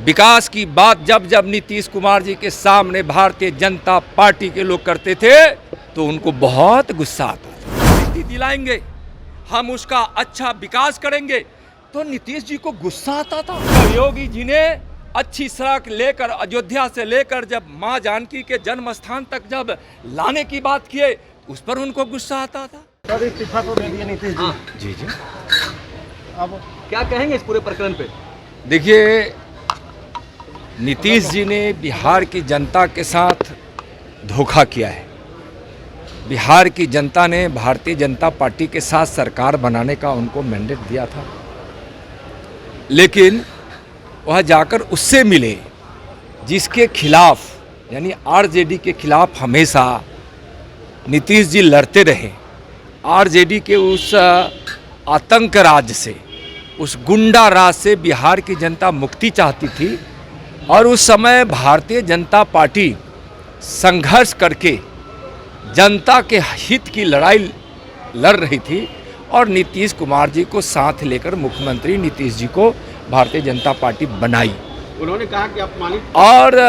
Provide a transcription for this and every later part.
विकास की बात जब जब नीतीश कुमार जी के सामने भारतीय जनता पार्टी के लोग करते थे तो उनको बहुत गुस्सा आता था। नीति दिलाएंगे, हम उसका अच्छा विकास करेंगे, तो नीतीश जी को गुस्सा आता था। योगी जी ने अच्छी सड़क लेकर अयोध्या से लेकर जब मां जानकी के जन्म स्थान तक जब लाने की बात किए, उस पर उनको गुस्सा आता था। इस्तीफा तो दे दिया नीतीश जी। जी अब क्या कहेंगे इस पूरे प्रकरण पे? देखिए, नीतीश जी ने बिहार की जनता के साथ धोखा किया है। बिहार की जनता ने भारतीय जनता पार्टी के साथ सरकार बनाने का उनको मैंडेट दिया था, लेकिन वह जाकर उससे मिले जिसके खिलाफ, यानी आरजेडी के खिलाफ हमेशा नीतीश जी लड़ते रहे। आरजेडी के उस आतंक राज से, उस गुंडा राज से बिहार की जनता मुक्ति चाहती थी, और उस समय भारतीय जनता पार्टी संघर्ष करके जनता के हित की लड़ाई लड़ रही थी, और नीतीश कुमार जी को साथ लेकर मुख्यमंत्री नीतीश जी को भारतीय जनता पार्टी बनाई। उन्होंने कहा कि अपमानित, और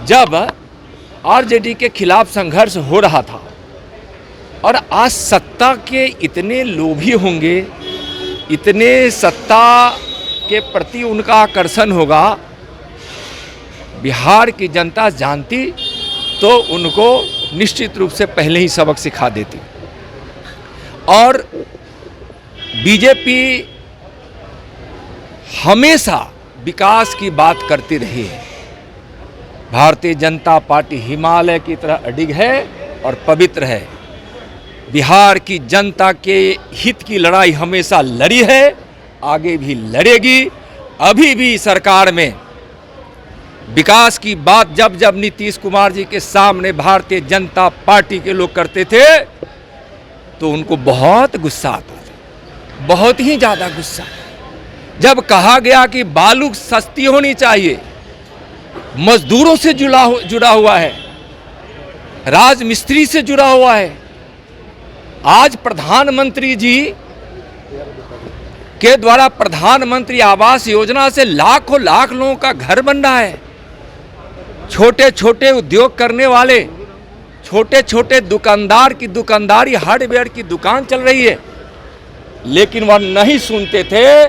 जब आरजेडी के खिलाफ संघर्ष हो रहा था, और आज सत्ता के इतने लोभी होंगे, इतने सत्ता के प्रति उनका आकर्षण होगा, बिहार की जनता जानती तो उनको निश्चित रूप से पहले ही सबक सिखा देती। और बीजेपी हमेशा विकास की बात करती रही है। भारतीय जनता पार्टी हिमालय की तरह अडिग है और पवित्र है। बिहार की जनता के हित की लड़ाई हमेशा लड़ी है, आगे भी लड़ेगी। अभी भी सरकार में विकास की बात जब जब नीतीश कुमार जी के सामने भारतीय जनता पार्टी के लोग करते थे तो उनको बहुत गुस्सा आता था, बहुत ही ज़्यादा गुस्सा। जब कहा गया कि बालू सस्ती होनी चाहिए, मजदूरों से जुड़ा हुआ है, राजमिस्त्री से जुड़ा हुआ है। आज प्रधानमंत्री जी के द्वारा प्रधानमंत्री आवास योजना से लाखों लाख लोगों का घर बन रहा है। छोटे छोटे उद्योग करने वाले, छोटे छोटे दुकानदार की दुकानदारी, हार्डवेयर की दुकान चल रही है, लेकिन वह नहीं सुनते थे।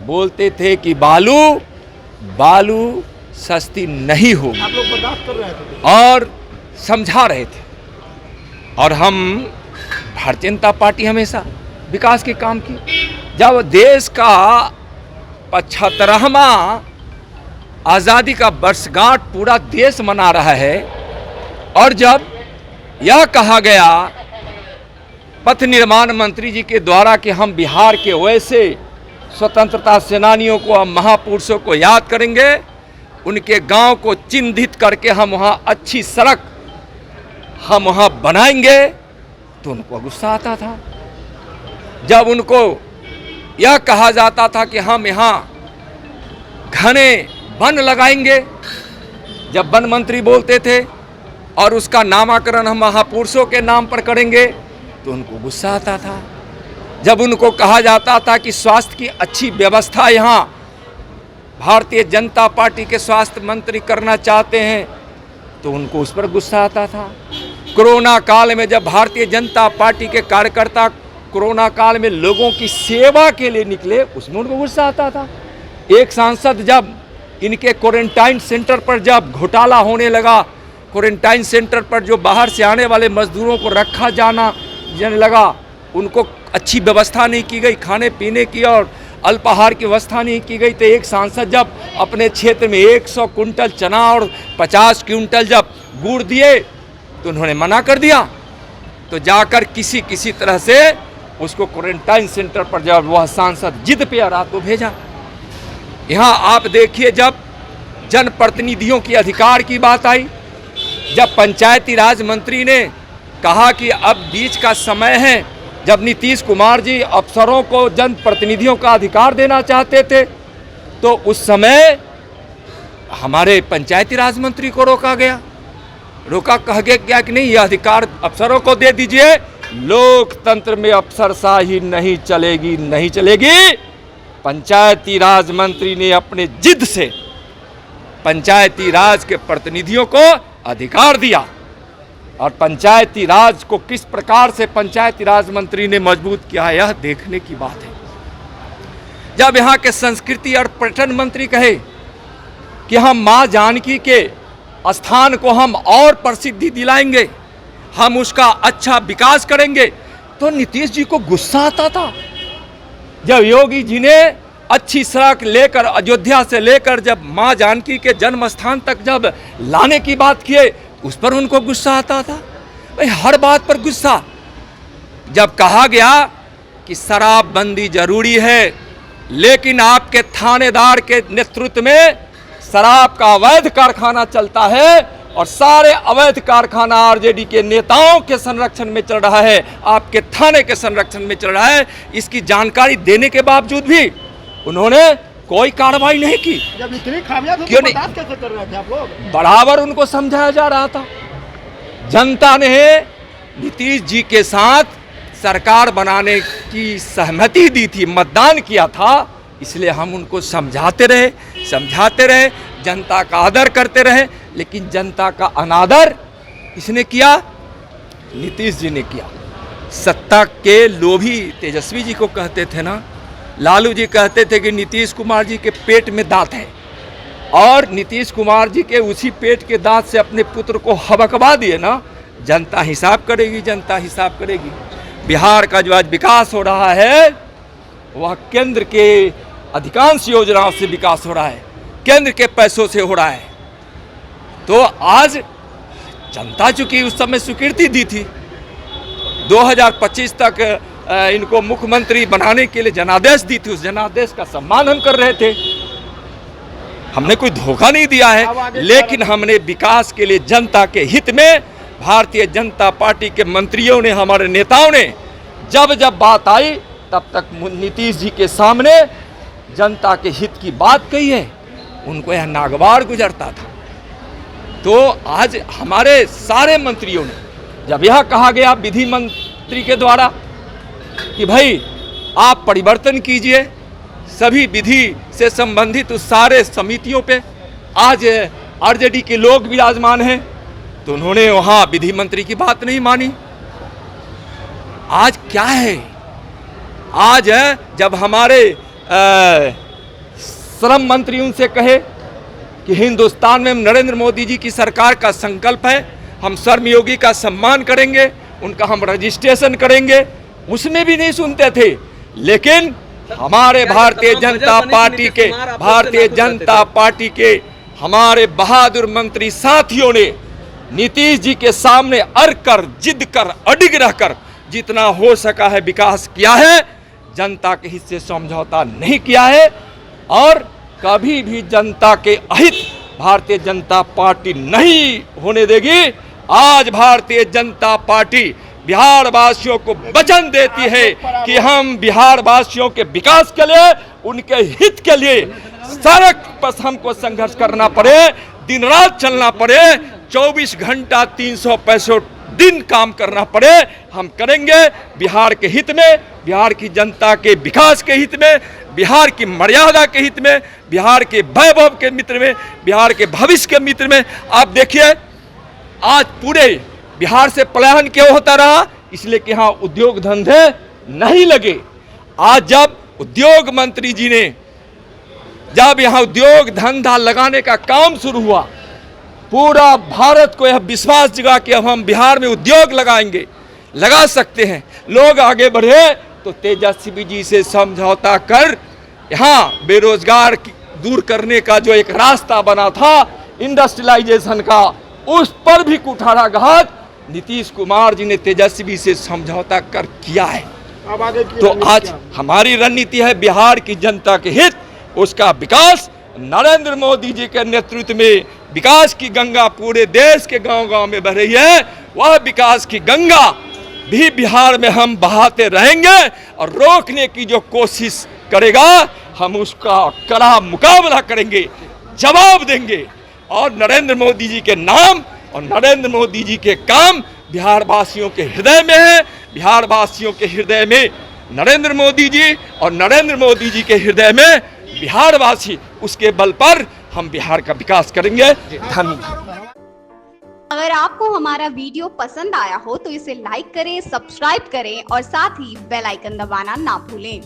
बोलते थे कि बालू सस्ती नहीं होगी। आप लोग बर्दाश्त कर रहे थे और समझा रहे थे। और हम भारतीय जनता पार्टी हमेशा विकास के काम की। जब देश का 75वां आज़ादी का वर्षगांठ पूरा देश मना रहा है, और जब यह कहा गया पथ निर्माण मंत्री जी के द्वारा कि हम बिहार के वैसे स्वतंत्रता सेनानियों को, महापुरुषों को याद करेंगे, उनके गांव को चिन्हित करके हम वहाँ अच्छी सड़क हम वहाँ बनाएंगे, तो उनको गुस्सा आता था। जब उनको यह कहा जाता था कि हम यहाँ घने वन लगाएंगे, जब वन मंत्री बोलते थे, और उसका नामकरण हम महापुरुषों के नाम पर करेंगे, तो उनको गुस्सा आता था। जब उनको कहा जाता था कि स्वास्थ्य की अच्छी व्यवस्था यहाँ भारतीय जनता पार्टी के स्वास्थ्य मंत्री करना चाहते हैं, तो उनको उस पर गुस्सा आता था। कोरोना काल में जब भारतीय जनता पार्टी के कार्यकर्ता कोरोना काल में लोगों की सेवा के लिए निकले, उसमें उनको गुस्सा आता था। एक सांसद जब इनके क्वारंटाइन सेंटर पर जब घोटाला होने लगा, क्वारंटाइन सेंटर पर जो बाहर से आने वाले मजदूरों को रखा जाने लगा, उनको अच्छी व्यवस्था नहीं की गई, खाने पीने की और अल्पाहार की व्यवस्था नहीं की गई, तो एक सांसद जब अपने क्षेत्र में 100 कुंटल चना और 50 क्विंटल जब गुड़ दिए, तो उन्होंने मना कर दिया। तो जाकर किसी तरह से उसको क्वारंटाइन सेंटर पर जब वह सांसद जिद पे आ तो भेजा। यहाँ आप देखिए, जब जनप्रतिनिधियों की अधिकार की बात आई, जब पंचायती राज मंत्री ने कहा कि अब बीच का समय है, जब नीतीश कुमार जी अफसरों को जनप्रतिनिधियों का अधिकार देना चाहते थे, तो उस समय हमारे पंचायती राज मंत्री को रोका गया। कहा गया कि नहीं, यह अधिकार अफसरों को दे दीजिए। लोकतंत्र में अफसरशाही नहीं चलेगी, नहीं चलेगी। पंचायती राज मंत्री ने अपने जिद से पंचायती राज के प्रतिनिधियों को अधिकार दिया, और पंचायती राज को किस प्रकार से पंचायती राज मंत्री ने मजबूत किया है, यह देखने की बात है। जब यहाँ के संस्कृति और पर्यटन मंत्री कहे कि हम मां जानकी के स्थान को हम और प्रसिद्धि दिलाएंगे, हम उसका अच्छा विकास करेंगे, तो नीतीश जी को गुस्सा आता था। जब योगी जी ने अच्छी सड़क लेकर अयोध्या से लेकर जब मां जानकी के जन्म स्थान तक जब लाने की बात किए, उस पर उनको गुस्सा आता था। भाई हर बात पर गुस्सा। जब कहा गया कि शराबबंदी जरूरी है, लेकिन आपके थानेदार के नेतृत्व में शराब का अवैध कारखाना चलता है और सारे अवैध कारखाना आरजेडी के नेताओं के संरक्षण में चल रहा है, आपके थाने के संरक्षण में चल रहा है, इसकी जानकारी देने के बावजूद भी उन्होंने कोई कार्रवाई नहीं की। जब इतनी खामियां थी क्यों तो नहीं? बर्दाश्त कैसे कर रहे थे आप लोग? बराबर उनको समझाया जा रहा था। जनता ने नीतीश जी के साथ सरकार बनाने की सहमति दी थी, मतदान किया था, इसलिए हम उनको समझाते रहे, जनता का आदर करते रहे। लेकिन जनता का अनादर किसने किया? नीतीश जी ने किया। सत्ता के लोभी तेजस्वी जी को कहते थे ना, लालू जी कहते थे कि नीतीश कुमार जी के पेट में दांत है, और नीतीश कुमार जी के उसी पेट के दांत से अपने पुत्र को हबकवा दिए ना। जनता हिसाब करेगी, जनता हिसाब करेगी। बिहार का जो आज विकास हो रहा है, वह केंद्र के अधिकांश योजनाओं से विकास हो रहा है, केंद्र के पैसों से हो रहा है। तो आज जनता चूंकि उस समय स्वीकृति दी थी, 2025 तक इनको मुख्यमंत्री बनाने के लिए जनादेश दी थी, उस जनादेश का सम्मान हम कर रहे थे। हमने कोई धोखा नहीं दिया है, लेकिन हमने विकास के लिए जनता के हित में भारतीय जनता पार्टी के मंत्रियों ने, हमारे नेताओं ने जब जब बात आई तब तक नीतीश जी के सामने जनता के हित की बात कही है, उनको यह नागवार गुजरता था। तो आज हमारे सारे मंत्रियों ने जब यह कहा गया विधि मंत्री के द्वारा कि भाई आप परिवर्तन कीजिए सभी विधि से संबंधित उस सारे समितियों पे, आज आरजेडी के लोग विराजमान हैं, तो उन्होंने वहां विधि मंत्री की बात नहीं मानी। आज क्या है? आज जब हमारे श्रम मंत्री उनसे कहे कि हिंदुस्तान में नरेंद्र मोदी जी की सरकार का संकल्प है, हम श्रमयोगी का सम्मान करेंगे, उनका हम रजिस्ट्रेशन करेंगे, उसमें भी नहीं सुनते थे। लेकिन हमारे भारतीय जनता पार्टी के हमारे बहादुर मंत्री साथियों ने नीतीश जी के सामने अड़ कर, जिद कर, अडिग रहकर जितना हो सका है विकास किया है। जनता के हित से समझौता नहीं किया है, और कभी भी जनता के अहित भारतीय जनता पार्टी नहीं होने देगी। आज भारतीय जनता पार्टी बिहार वासियों को वचन देती है कि हम बिहार वासियों के विकास के लिए, उनके हित के लिए सड़क पर हमको संघर्ष करना पड़े, दिन रात चलना पड़े, 24 घंटा 365 दिन काम करना पड़े, हम करेंगे। बिहार के हित में, बिहार की जनता के विकास के हित में, बिहार की मर्यादा के हित में, बिहार के वैभव के मित्र में, बिहार के भविष्य के मित्र में। आप देखिए आज पूरे बिहार से पलायन क्यों होता रहा? इसलिए कि यहाँ उद्योग धंधे नहीं लगे। आज जब उद्योग मंत्री जी ने जब यहाँ उद्योग धंधा लगाने का काम शुरू हुआ, पूरा भारत को यह विश्वास जगा कि अब हम बिहार में उद्योग लगाएंगे, लगा सकते हैं, लोग आगे बढ़े, तो तेजस्वी जी से समझौता कर यहाँ बेरोजगार दूर करने का जो एक रास्ता बना था इंडस्ट्रियलाइजेशन का, उस पर भी कुठाराघात नीतीश कुमार जी ने तेजस्वी से समझौता कर किया है। अब आगे की तो रणनीति आज क्या? हमारी रणनीति है बिहार की जनता के हित, उसका विकास। नरेंद्र मोदी जी के नेतृत्व में विकास की गंगा पूरे देश के गांव-गांव में बह रही है। वह विकास की गंगा भी बिहार में हम बहाते रहेंगे, और रोकने की जो कोशिश करेगा हम उसका कड़ा मुकाबला करेंगे, जवाब देंगे। और नरेंद्र मोदी जी के नाम और नरेंद्र मोदी जी के काम बिहार वासियों के हृदय में है। बिहार वासियों के हृदय में नरेंद्र मोदी जी और नरेंद्र मोदी जी के हृदय में बिहारवासी, उसके बल पर हम बिहार का विकास करेंगे। धन्यवाद। अगर आपको हमारा वीडियो पसंद आया हो तो इसे लाइक करें, सब्सक्राइब करें और साथ ही बेल आइकन दबाना ना भूलें।